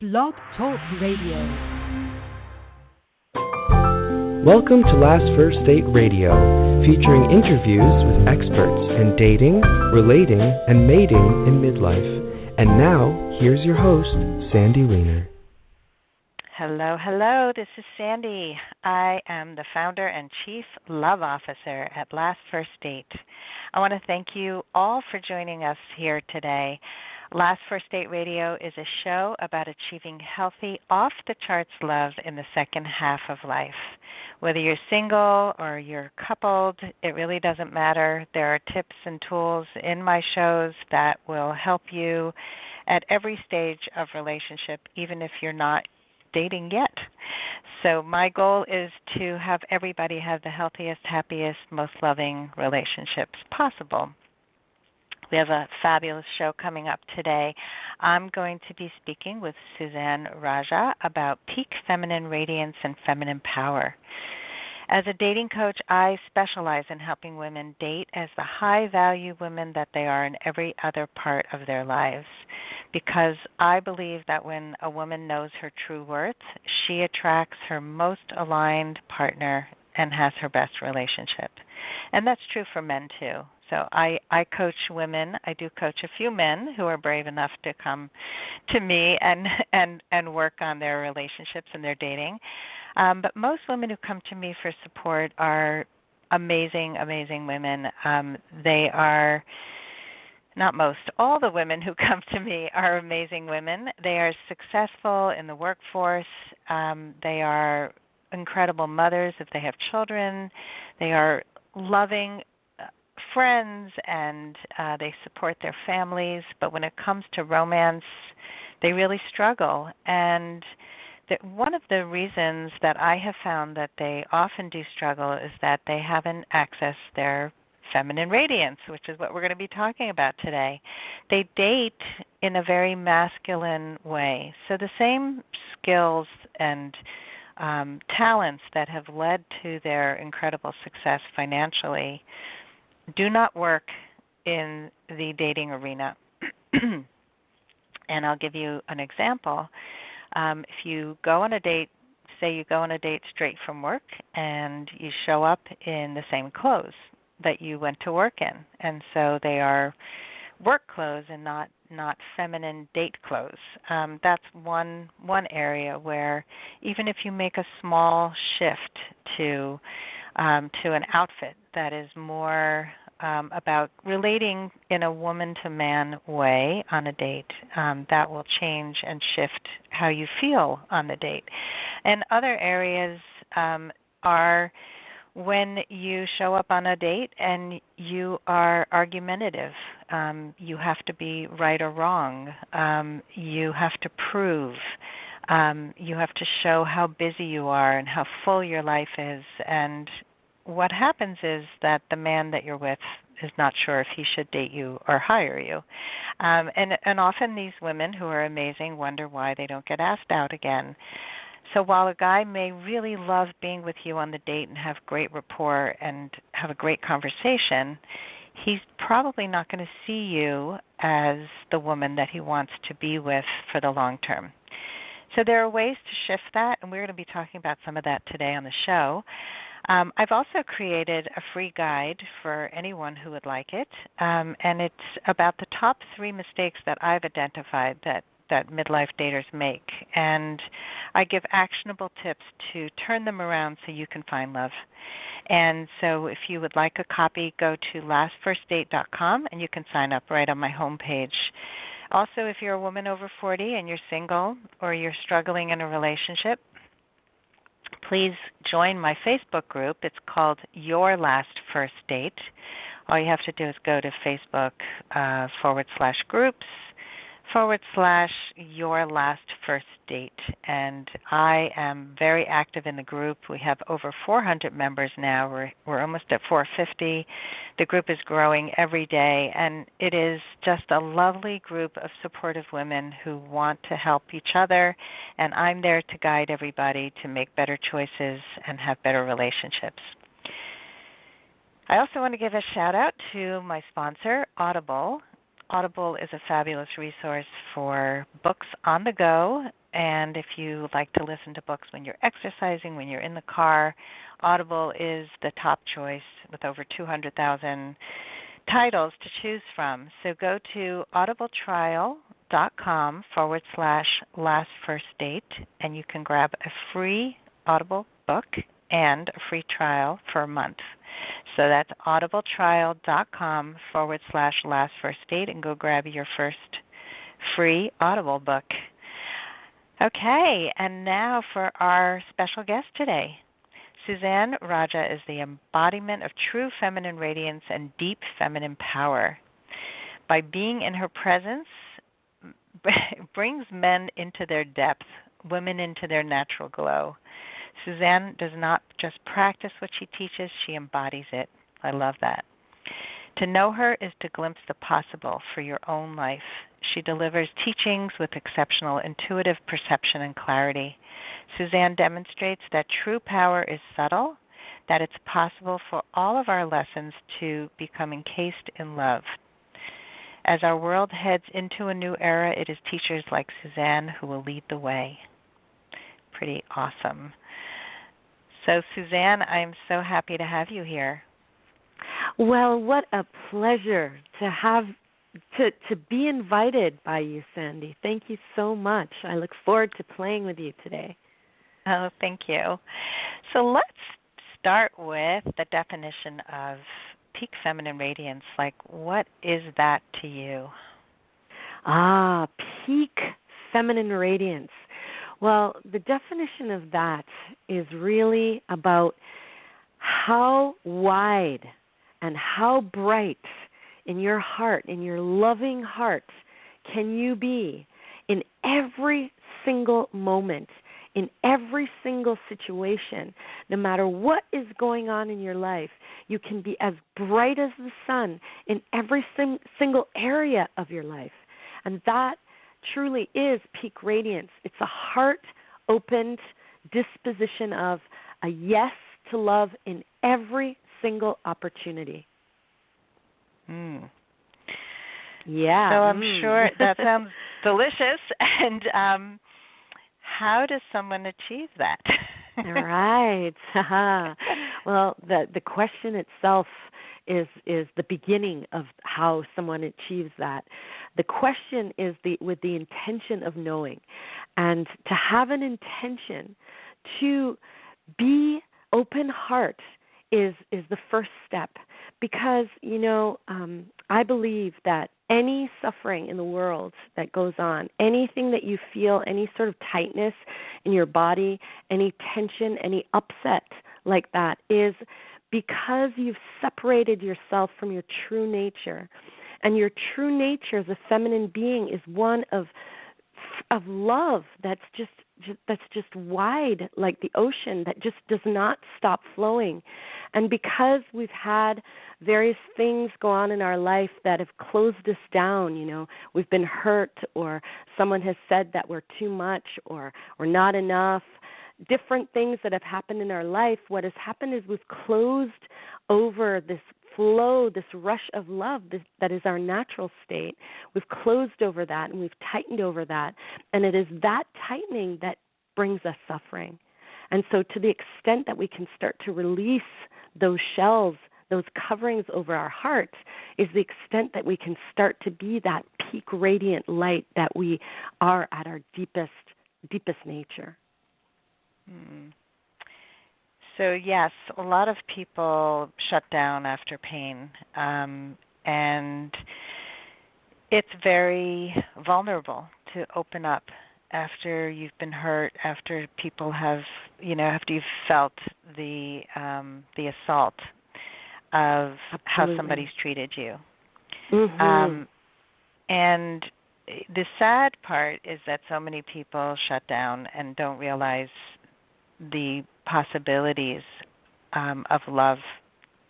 Blog Talk Radio. Welcome to Last First Date Radio, featuring interviews with experts in dating, relating, and mating in midlife. And now, here's your host, Sandy Weiner. Hello, this is Sandy. I am the founder and chief love officer at Last First Date. I want to thank you all for joining us here today. Last First Date Radio is a show about achieving healthy, off-the-charts love in the second half of life. Whether you're single or you're coupled, it really doesn't matter. There are tips and tools in my shows that will help you at every stage of relationship, even if you're not dating yet. So my goal is to have everybody have the healthiest, happiest, most loving relationships possible. We have a fabulous show coming up today. I'm going to be speaking with Suzanne Raja about peak feminine radiance and feminine power. As a dating coach, I specialize in helping women date as the high-value women that they are in every other part of their lives, because I believe that when a woman knows her true worth, she attracts her most aligned partner and has her best relationship. And that's true for men, too. So I coach women. I do coach a few men who are brave enough to come to me and work on their relationships and their dating. But most women who come to me for support are amazing, amazing women. They are, not most, all the women who come to me are amazing women. They are successful in the workforce. They are incredible mothers if they have children. They are loving friends, and they support their families. But when it comes to romance, they really struggle. And one of the reasons that I have found that they often do struggle is that they haven't accessed their feminine radiance, which is what we're going to be talking about today. They date in a very masculine way. So the same skills and talents that have led to their incredible success financially do not work in the dating arena. And I'll give you an example. If you go on a date, say you go on a date straight from work, and you show up in the same clothes that you went to work in, and so they are work clothes and not feminine date clothes. That's one area where even if you make a small shift to an outfit that is more about relating in a woman-to-man way on a date, that will change and shift how you feel on the date. And other areas are when you show up on a date and you are argumentative. You have to be right or wrong. You have to prove. You have to show how busy you are and how full your life is. And what happens is that the man that you're with is not sure if he should date you or hire you. And often these women who are amazing wonder why they don't get asked out again. So while a guy may really love being with you on the date and have great rapport and have a great conversation, he's probably not going to see you as the woman that he wants to be with for the long term. So there are ways to shift that, and we're going to be talking about some of that today on the show. I've also created a free guide for anyone who would like it, and it's about the top 3 mistakes that I've identified that midlife daters make. And I give actionable tips to turn them around so you can find love. And so if you would like a copy, go to lastfirstdate.com, and you can sign up right on my homepage. Also, if you're a woman over 40 and you're single or you're struggling in a relationship, please join my Facebook group. It's called Your Last First Date. All you have to do is go to Facebook /groups/Your Last First Date. And I am very active in the group. We have over 400 members now. We're almost at 450. The group is growing every day, and it is just a lovely group of supportive women who want to help each other, and I'm there to guide everybody to make better choices and have better relationships. I also want to give a shout out to my sponsor, Audible. Audible is a fabulous resource for books on the go And if you like to listen to books when you're exercising, when you're in the car, Audible is the top choice with over 200,000 titles to choose from. So go to audibletrial.com/lastfirstdate, and you can grab a free Audible book and a free trial for a month. So that's audibletrial.com/lastfirstdate, and go grab your first free Audible book. Okay, and now for our special guest today. Suzanne Raja is the embodiment of true feminine radiance and deep feminine power. By being in her presence, brings men into their depth, women into their natural glow. Suzanne does not just practice what she teaches, she embodies it. I love that. To know her is to glimpse the possible for your own life. She delivers teachings with exceptional intuitive perception and clarity. Suzanne demonstrates that true power is subtle, that it's possible for all of our lessons to become encased in love. As our world heads into a new era, it is teachers like Suzanne who will lead the way. Pretty awesome. So, Suzanne, I'm so happy to have you here. Well, what a pleasure to have to be invited by you, Sandy. Thank you so much. I look forward to playing with you today. Oh, thank you. So let's start with the definition of peak feminine radiance. Like, what is that to you? Peak feminine radiance. Well, the definition of that is really about how wide and how bright in your heart, in your loving heart, can you be in every single moment, in every single situation, no matter what is going on in your life. You can be as bright as the sun in every single area of your life. And that truly is peak radiance. It's a heart-opened disposition of a yes to love in every single opportunity. Yeah. So I'm sure that sounds delicious. And how does someone achieve that? Right. Well, the question itself is the beginning of how someone achieves that. The question is with the intention of knowing, and to have an intention to be open heart is the first step, because I believe that any suffering in the world that goes on, anything that you feel, any sort of tightness in your body, any tension, any upset like that, is because you've separated yourself from your true nature. And your true nature as a feminine being is one of love that's just wide like the ocean, that just does not stop flowing. And because we've had various things go on in our life that have closed us down, we've been hurt, or someone has said that we're too much or we're not enough, different things that have happened in our life, what has happened is we've closed over this flow, this rush of love that is our natural state. We've closed over that, and we've tightened over that. And it is that tightening that brings us suffering. And so to the extent that we can start to release those shells, those coverings over our hearts, is the extent that we can start to be that peak radiant light that we are at our deepest nature. So yes, a lot of people shut down after pain, and it's very vulnerable to open up after you've been hurt, after people have, after you've felt the assault of how somebody's treated you. Mm-hmm. And the sad part is that so many people shut down and don't realize the possibilities of love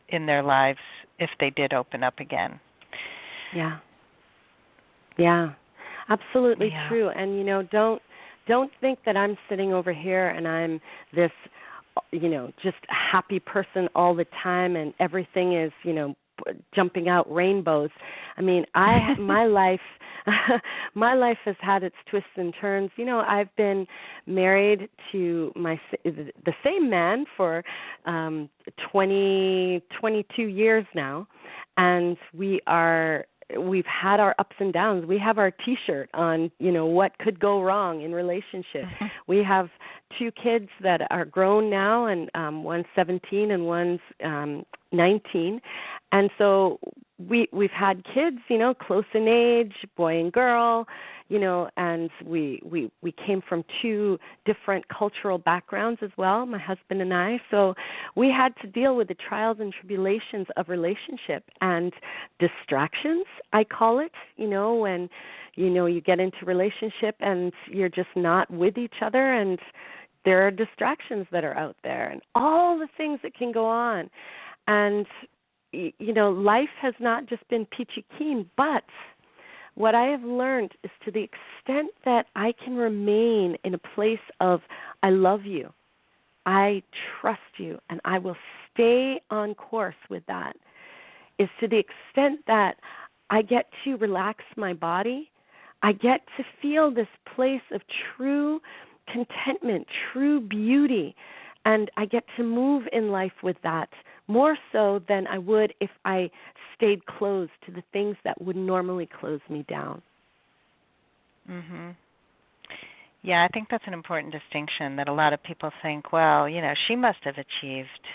in their lives if they did open up again. Yeah, absolutely true. And don't think that I'm sitting over here and I'm this just a happy person all the time and everything is jumping out rainbows. I mean, my life my life has had its twists and turns. You know, I've been married to the same man for 22 years now, and we've had our ups and downs. We have our T-shirt on, you know, what could go wrong in relationship. We have 2 kids that are grown now, and one's 17 and one's 19, and so we've had kids, you know, close in age, boy and girl, you know, and we came from 2 different cultural backgrounds as well, my husband and I. So we had to deal with the trials and tribulations of relationship and distractions, I call it, you know, when, you know, you get into relationship and you're just not with each other, and there are distractions that are out there and all the things that can go on. And you know, life has not just been peachy keen, but what I have learned is, to the extent that I can remain in a place of I love you, I trust you, and I will stay on course with that, is to the extent that I get to relax my body, I get to feel this place of true contentment, true beauty, and I get to move in life with that, more so than I would if I stayed closed to the things that would normally close me down. Mhm. Yeah, I think that's an important distinction, that a lot of people think, well, you know, she must have achieved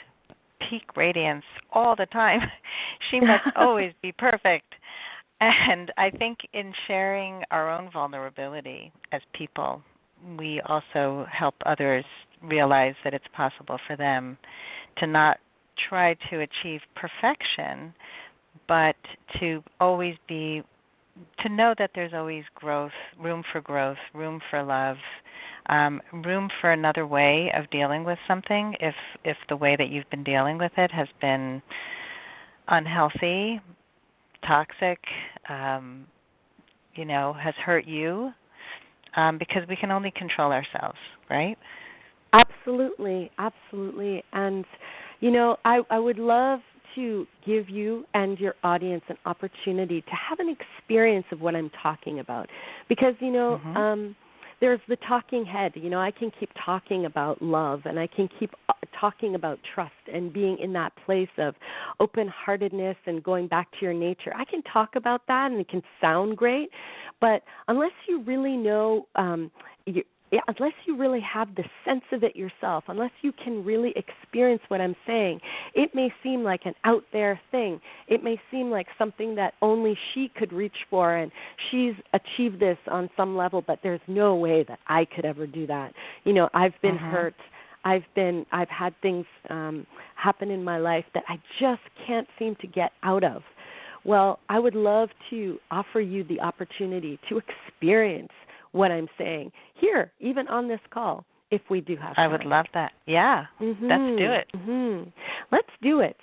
peak radiance all the time. She must always be perfect. And I think in sharing our own vulnerability as people, we also help others realize that it's possible for them to not try to achieve perfection, but to always to know that there's always growth, room for love, room for another way of dealing with something if the way that you've been dealing with it has been unhealthy, toxic, you know, has hurt you, because we can only control ourselves, right? Absolutely, absolutely. And you know, I would love to give you and your audience an opportunity to have an experience of what I'm talking about. Because, you know, there's the talking head. You know, I can keep talking about love, and I can keep talking about trust and being in that place of open-heartedness and going back to your nature. I can talk about that, and it can sound great, but unless you really know unless you really have the sense of it yourself, unless you can really experience what I'm saying, it may seem like an out there thing. It may seem like something that only she could reach for, and she's achieved this on some level, but there's no way that I could ever do that. You know, I've been hurt. I've had things happen in my life that I just can't seem to get out of. Well, I would love to offer you the opportunity to experience what I'm saying here, even on this call, if we do have time. I would love that. Yeah, let's do it. Let's do it.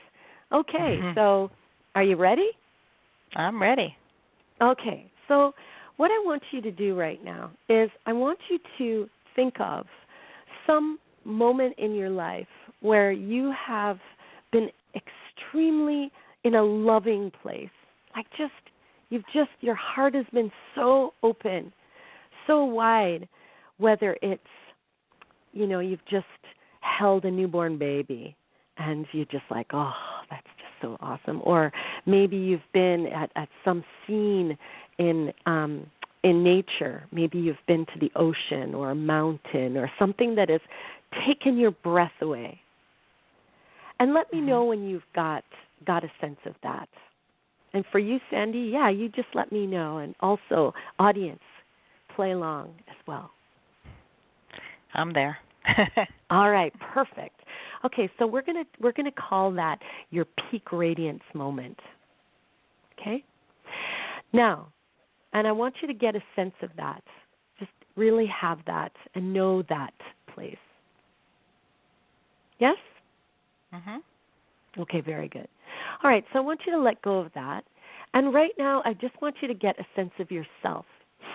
Okay, so are you ready? I'm ready. Okay, so what I want you to do right now is I want you to think of some moment in your life where you have been extremely in a loving place. Like your heart has been so open, so wide, whether it's, you know, you've just held a newborn baby and you're just like, oh, that's just so awesome. Or maybe you've been at some scene in nature. Maybe you've been to the ocean or a mountain or something that has taken your breath away. And let me know when you've got a sense of that. And for you, Sandy, yeah, you just let me know. And also, audience, play along as well. I'm there. All right, perfect. Okay, so we're gonna call that your peak radiance moment. Okay? Now, and I want you to get a sense of that. Just really have that and know that place. Yes? Okay, very good. All right, so I want you to let go of that. And right now, I just want you to get a sense of yourself,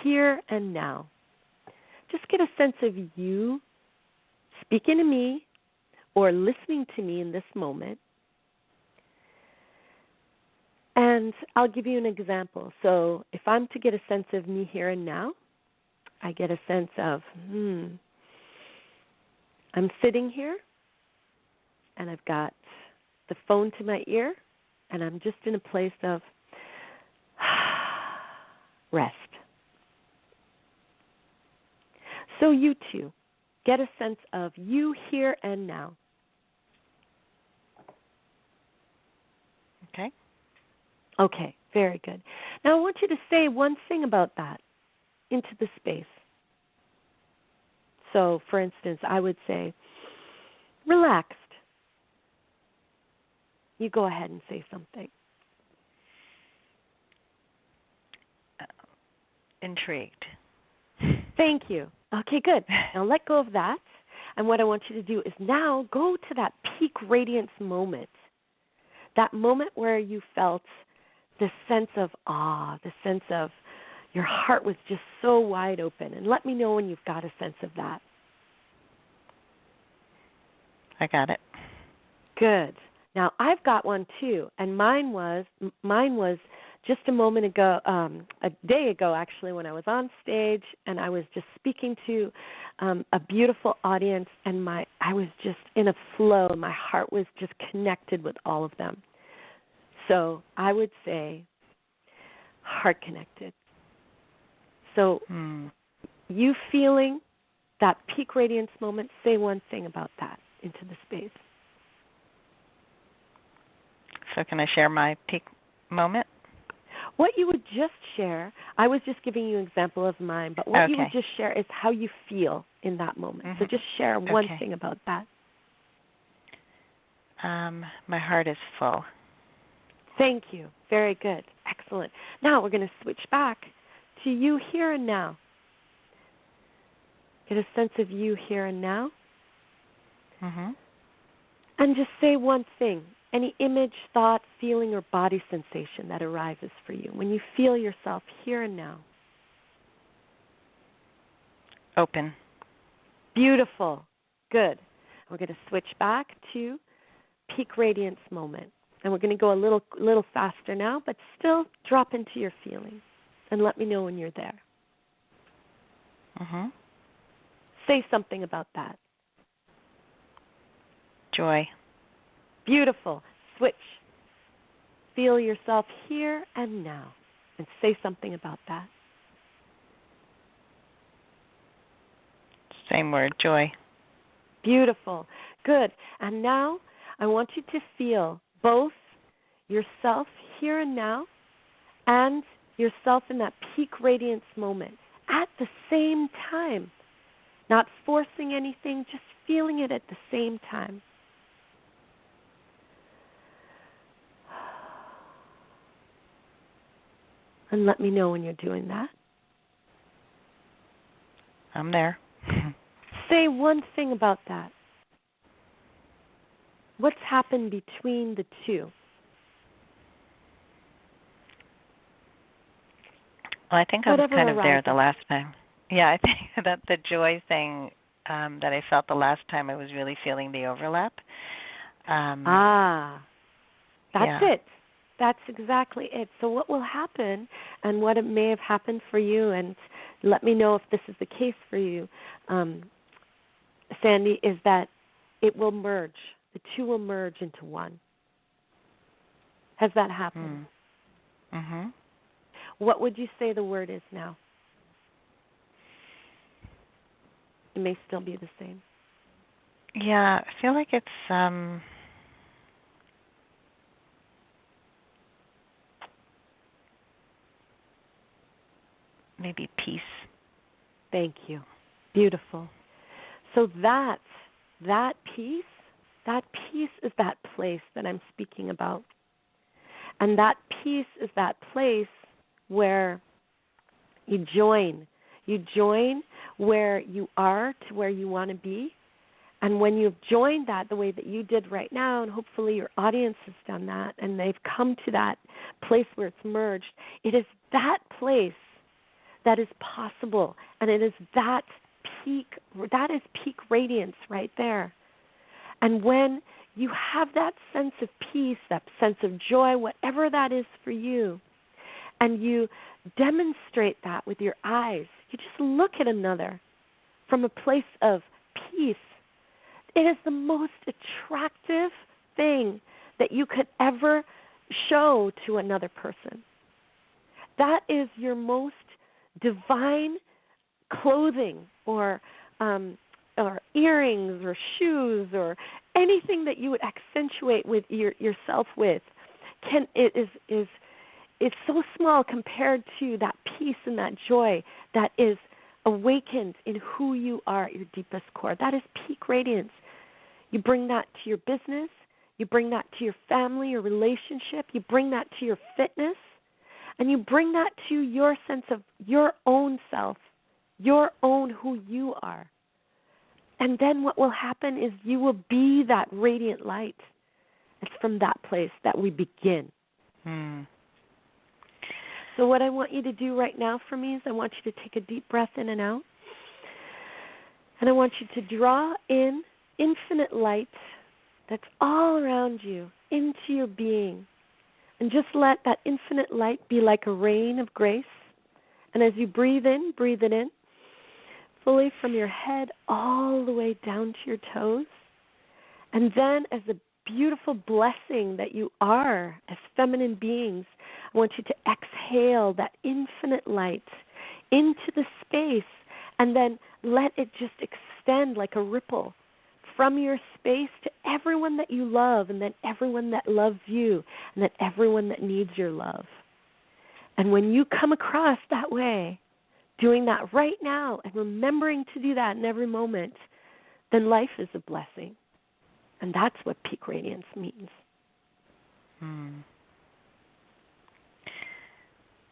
here and now. Just get a sense of you speaking to me or listening to me in this moment. And And I'll give you an example. So if I'm to get a sense of me here and now, I get a sense of, I'm sitting here, and I've got the phone to my ear, and I'm just in a place of rest. So you too, get a sense of you here and now. Okay. Okay, very good. Now I want you to say one thing about that into the space. So, for instance, I would say, relaxed. You go ahead and say something. Intrigued. Thank you. Okay, good. Now let go of that. And what I want you to do is now go to that peak radiance moment. That moment where you felt the sense of awe, the sense of your heart was just so wide open. And let me know when you've got a sense of that. I got it. Good. Now I've got one too, and mine was just a moment ago, a day ago actually, when I was on stage and I was just speaking to a beautiful audience, and I was just in a flow. My heart was just connected with all of them. So I would say heart connected. So you feeling that peak radiance moment, say one thing about that into the space. So can I share my peak moment? What you would just share, I was just giving you an example of mine, but what you would just share is how you feel in that moment. Mm-hmm. So just share one thing about that. My heart is full. Thank you. Very good. Excellent. Now we're going to switch back to you here and now. Get a sense of you here and now. Mm-hmm. And just say one thing, any image, thought, feeling, or body sensation that arises for you when you feel yourself here and now. Open. Beautiful. Good. We're going to switch back to peak radiance moment. And we're going to go a little faster now, but still drop into your feelings and let me know when you're there. Mm-hmm. Say something about that. Joy. Beautiful. Switch. Feel yourself here and now and say something about that. Same word, joy. Beautiful. Good. And now I want you to feel both yourself here and now and yourself in that peak radiance moment at the same time. Not forcing anything, just feeling it at the same time. And let me know when you're doing that. I'm there. Say one thing about that. What's happened between the two? Well, I think I was kind of there the last time. Yeah, I think that the joy thing that I felt the last time, I was really feeling the overlap. That's it. That's exactly it. So what will happen, and what it may have happened for you, and let me know if this is the case for you, Sandy, is that it will merge. The two will merge into one. Has that happened? Mm-hmm. What would you say the word is now? It may still be the same. Yeah, I feel like it's maybe peace. Thank you. Beautiful. So that peace is that place that I'm speaking about. And that peace is that place where you join. You join where you are to where you want to be. And when you've joined that the way that you did right now, and hopefully your audience has done that, and they've come to that place where it's merged, it is that place that is possible. And it is that is peak radiance right there. And when you have that sense of peace, that sense of joy, whatever that is for you, and you demonstrate that with your eyes. You just look at another from a place of peace. It is the most attractive thing that you could ever show to another person. That is your most divine clothing or earrings or shoes or anything that you would accentuate with yourself with. Is so small compared to that peace and that joy that is awakened in who you are at your deepest core. That is peak radiance. You bring that to your business. You bring that to your family, your relationship. You bring that to your fitness. And you bring that to your sense of your own self, your own who you are. And then what will happen is you will be that radiant light. It's from that place that we begin. So what I want you to do right now for me is I want you to take a deep breath in and out. And I want you to draw in infinite light that's all around you into your being. And just let that infinite light be like a rain of grace. And as you breathe it in, fully from your head all the way down to your toes. And then as a beautiful blessing that you are as feminine beings, I want you to exhale that infinite light into the space and then let it just extend like a ripple from your space to everyone that you love and then everyone that loves you and then everyone that needs your love. And when you come across that way, doing that right now and remembering to do that in every moment, then life is a blessing. And that's what peak radiance means.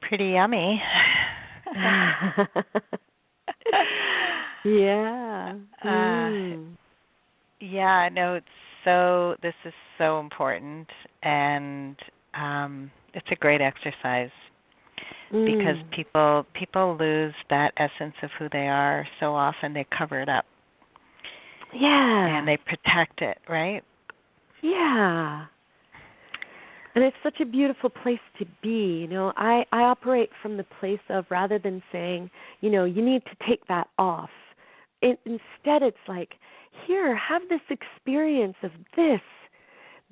Pretty yummy. Yeah. Yeah, no, this is so important, and it's a great exercise because people lose that essence of who they are so often. They cover it up. Yeah. And they protect it, right? Yeah. And it's such a beautiful place to be. You know, I operate from the place of, rather than saying, you know, you need to take that off. Instead, it's like, here, have this experience of this.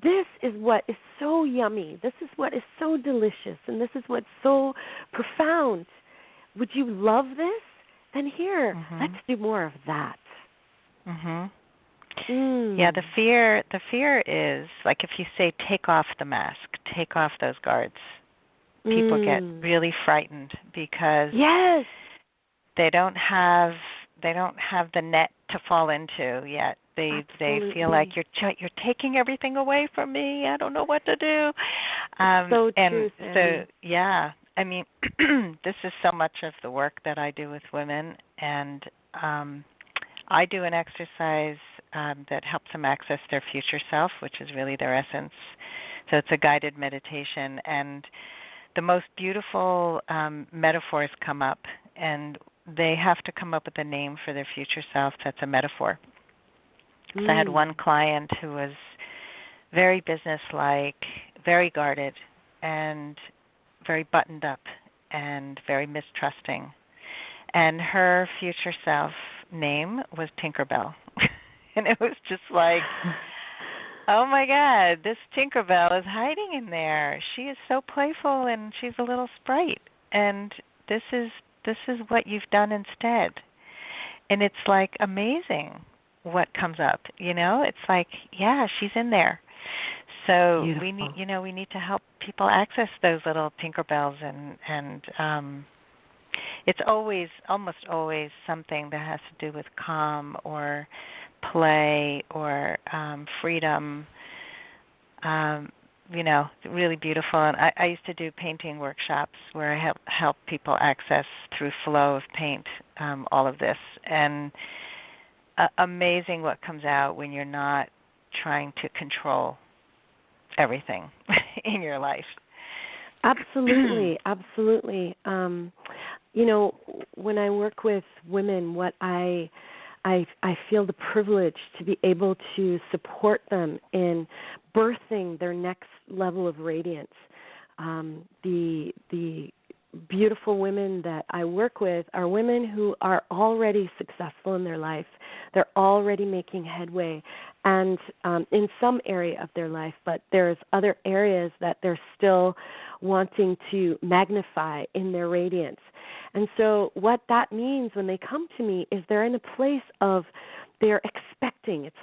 This is what is so yummy. This is what is so delicious. And this is what's so profound. Would you love this? Then here, let's do more of that. Yeah, the fear is, like if you say take off the mask, take off those guards, people get really frightened because they don't have the net to fall into yet. They feel like you're taking everything away from me. I don't know what to do. So true, so yeah, I mean, this is so much of the work that I do with women, and I do an exercise that helps them access their future self, which is really their essence. So it's a guided meditation, and the most beautiful metaphors come up, and they have to come up with a name for their future self that's a metaphor. So I had one client who was very businesslike, very guarded, and very buttoned up, and very mistrusting. And her future self name was Tinkerbell. And it was just like, oh my God, this Tinkerbell is hiding in there. She is so playful and she's a little sprite. And this is what you've done instead. And it's like amazing what comes up, you know? It's like, yeah, she's in there. So Beautiful. we need to help people access those little Tinkerbells, and it's almost always something that has to do with calm or play or freedom. Really beautiful. And I used to do painting workshops where I help people access through flow of paint all of this. And amazing what comes out when you're not trying to control everything in your life. Absolutely, absolutely. You know, when I work with women, what I I feel the privilege to be able to support them in birthing their next level of radiance. The beautiful women that I work with are women who are already successful in their life. They're already making headway, and in some area of their life, but there's other areas that they're still wanting to magnify in their radiance. And so what that means when they come to me is they're in a place of they're expecting. It's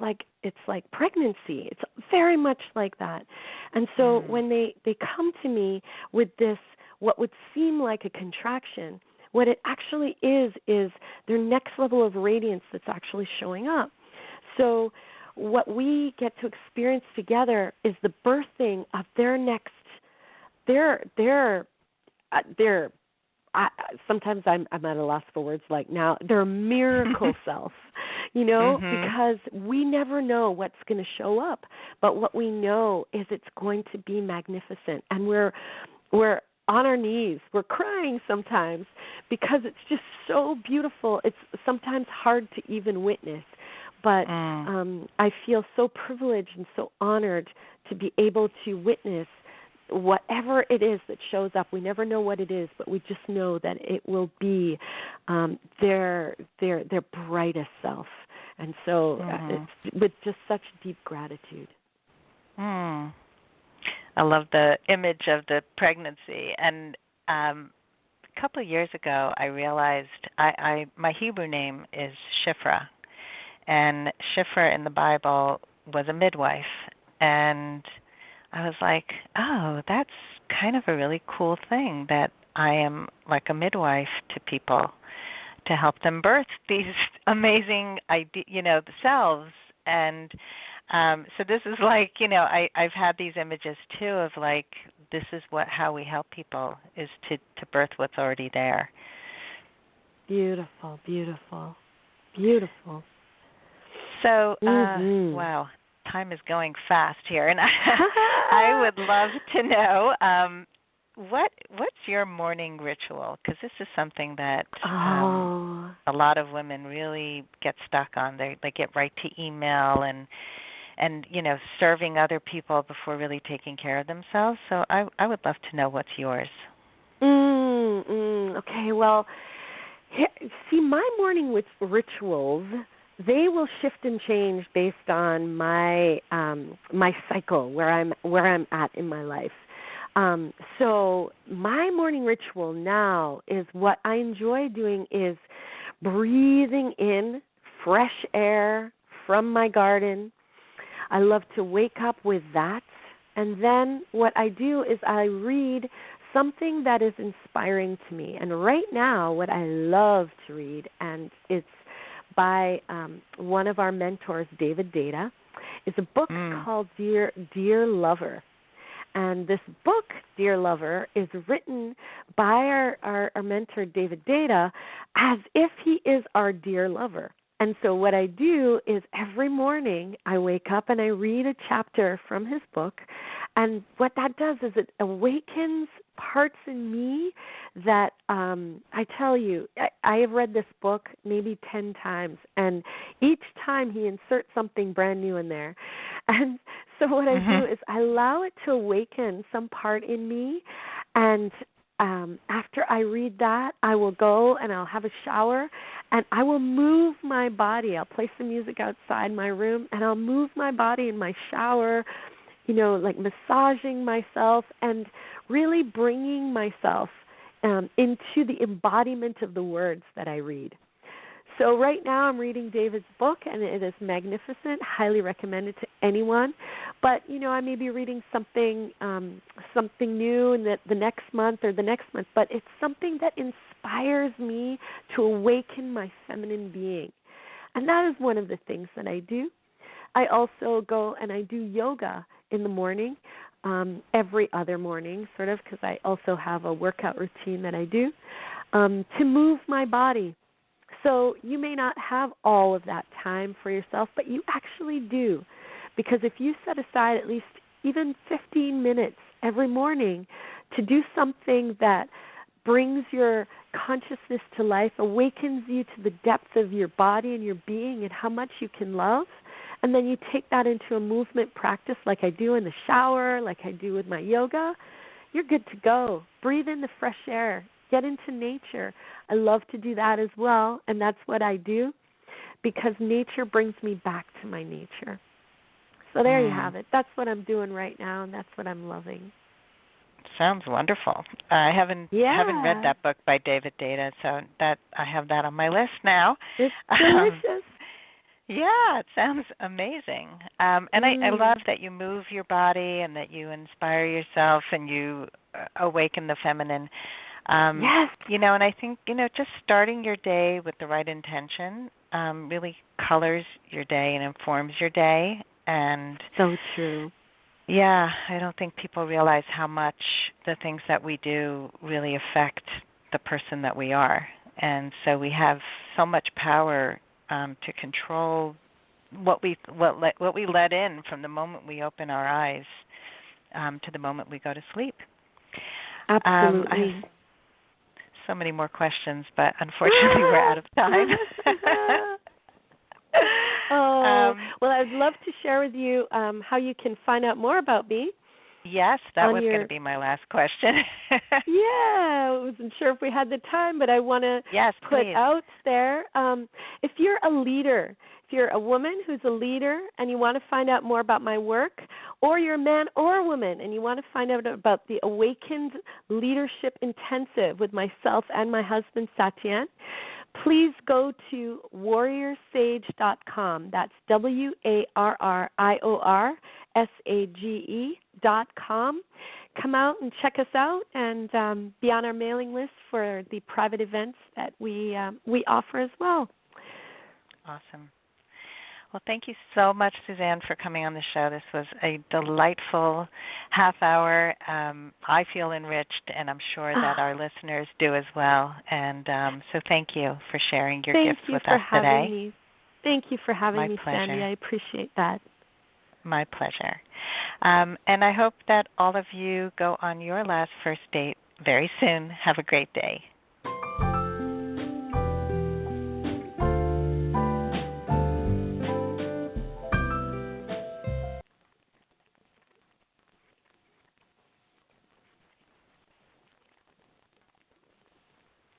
like pregnancy. It's very much like that. And so when they come to me with this, what would seem like a contraction, what it actually is their next level of radiance that's actually showing up. So what we get to experience together is the birthing of their next, sometimes I'm at a loss for words like now, their miracle self, because we never know what's going to show up. But what we know is it's going to be magnificent. And we're on our knees. We're crying sometimes because it's just so beautiful. It's sometimes hard to even witness. But I feel so privileged and so honored to be able to witness whatever it is that shows up. We never know what it is, but we just know that it will be their brightest self. And so it's with just such deep gratitude. I love the image of the pregnancy. And a couple of years ago, I realized my Hebrew name is Shifra. And Shifra in the Bible was a midwife. And I was like, oh, that's kind of a really cool thing that I am like a midwife to people to help them birth these amazing, selves. And so this is like, I've had these images too of like, this is how we help people is to birth what's already there. Beautiful, beautiful, beautiful. So, wow, time is going fast here, and I would love to know what's your morning ritual? Because this is something that a lot of women really get stuck on. They get right to email and serving other people before really taking care of themselves. So I would love to know what's yours. Okay, well, see, my morning rituals, they will shift and change based on my my cycle, where I'm at in my life. So my morning ritual now is what I enjoy doing is breathing in fresh air from my garden. I love to wake up with that. And then what I do is I read something that is inspiring to me. And right now what I love to read, and it's by one of our mentors, David Data, is a book called Dear Lover. And this book, Dear Lover, is written by our mentor, David Data, as if he is our dear lover. And so what I do is every morning I wake up and I read a chapter from his book. And what that does is it awakens parts in me that I tell you, I have read this book maybe 10 times. And each time he inserts something brand new in there. And so what I do is I allow it to awaken some part in me. And after I read that, I will go and I'll have a shower and I will move my body. I'll play some music outside my room and I'll move my body in my shower, like massaging myself and really bringing myself into the embodiment of the words that I read. So right now I'm reading David's book, and it is magnificent. Highly recommended to anyone. But, I may be reading something new in the next month or the next month, but it's something that inspires me to awaken my feminine being. And that is one of the things that I do. I also go and I do yoga in the morning, every other morning, sort of, because I also have a workout routine that I do to move my body. So you may not have all of that time for yourself, but you actually do. Because if you set aside at least even 15 minutes every morning to do something that brings your consciousness to life, awakens you to the depth of your body and your being and how much you can love. And then you take that into a movement practice like I do in the shower, like I do with my yoga. You're good to go. Breathe in the fresh air. Get into nature. I love to do that as well, and that's what I do because nature brings me back to my nature. So there you have it. That's what I'm doing right now, and that's what I'm loving. Sounds wonderful. I haven't read that book by David Deida, so that I have that on my list now. It's delicious. Yeah, it sounds amazing. And I love that you move your body and that you inspire yourself and you awaken the feminine. Yes. And I think, just starting your day with the right intention really colors your day and informs your day. And so true. Yeah, I don't think people realize how much the things that we do really affect the person that we are. And so we have so much power to control what we let in from the moment we open our eyes to the moment we go to sleep. Absolutely. I have so many more questions, but unfortunately we're out of time. Well, I'd love to share with you how you can find out more about me. Yes, that was going to be my last question. Yeah, I wasn't sure if we had the time, but I want to put out there, if you're a leader, if you're a woman who's a leader and you want to find out more about my work, or you're a man or a woman and you want to find out about the Awakened Leadership Intensive with myself and my husband, Satyen, please go to warriorsage.com. That's WARRIORSAGE.com. Come out and check us out and be on our mailing list for the private events that we offer as well. Awesome. Well, thank you so much, Suzanne, for coming on the show. This was a delightful half hour. I feel enriched, and I'm sure that our listeners do as well. And so thank you for sharing your gifts with us today. Thank you for having me, pleasure. Sandy. I appreciate that. My pleasure. And I hope that all of you go on your last first date very soon. Have a great day.